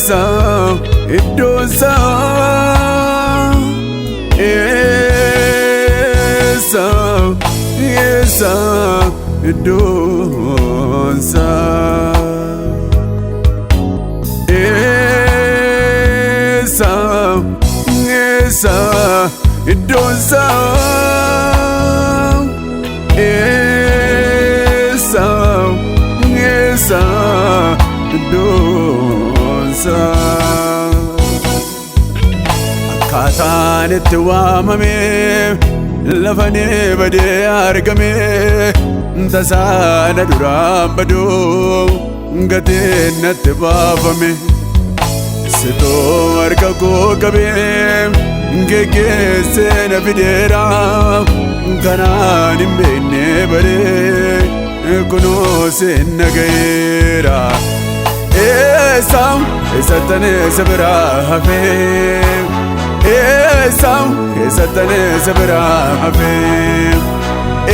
Iddoonsa iddoonsa iddoonsa iddoonsa akkaataan itti waamame lafanii badee argame tasaana duraan baduu gatiin natti baafame sitoo harka koo qabee geggeessee na fideera kanaan hin beekne baree kunoo sin nagayeera eessattan eessa biraa hafee eessattan eessa biraa hafee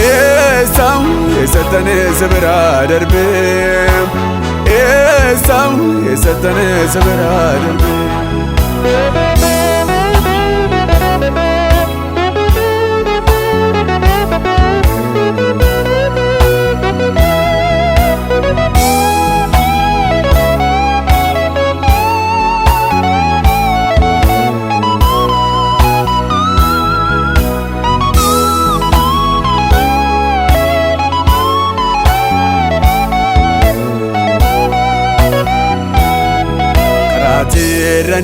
eessattan eessa biraa darbee eessattan eessa biraa darbee.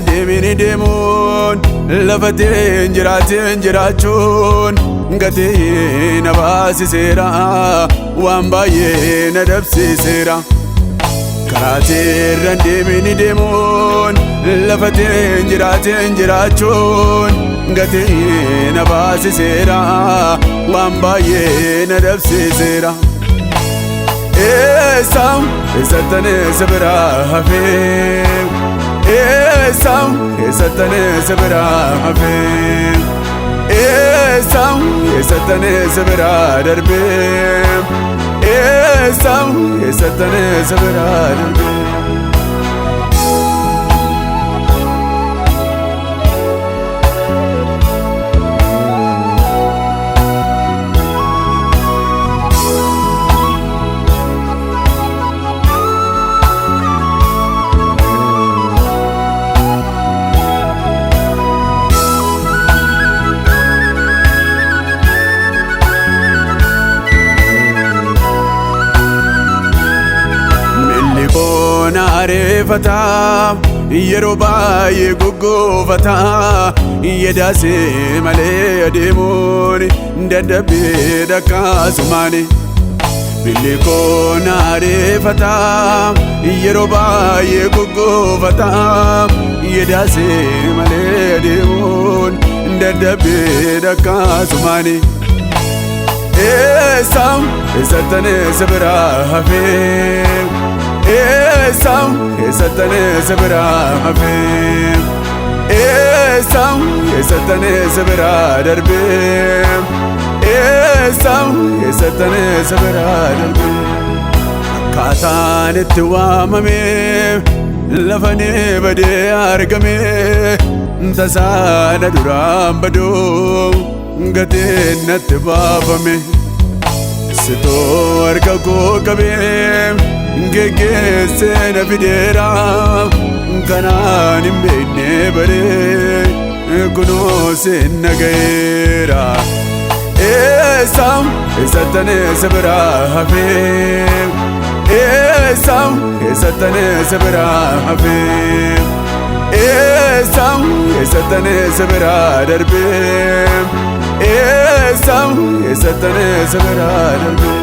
Deemini deemuun lafateen jiraachuun gatii na baasiseera waan baay'ee na dabsiseera. Karaateerra deemini deemuun lafateen jiraachuun gatii na baasiseera waan baay'ee na dabsiseera. Eessattan eessa biraa hafee eessattan eessa biraa hafee eessattan eessa biraa darbee eessattan eessa biraa darbee. Areeffata yeroo baay'ee goggoofata yedaasee malee adeemuun dadhabee dhaqqasumaani. Billi koon areeffata yeroo baay'ee goggoofata yedaasee malee adeemuun dadhabee dhaqqasumaani. Eessattan eessa biraa hafee eessattan eessa biraa hafee eessattan eessa biraa darbee eessattan eessa biraa darbee. Akkaataan itti waamame lafanii badee argame tasaana duraan baduu gatiin natti baafame sitoo harka koo qabee geggeessee na fideera kanaan hin beekne baree kunoo sin nagayeera. Eessattan eessa biraa hafee eessattan eessa biraa hafee eessattan eessa biraa darbee eessattan eessa biraa darbee.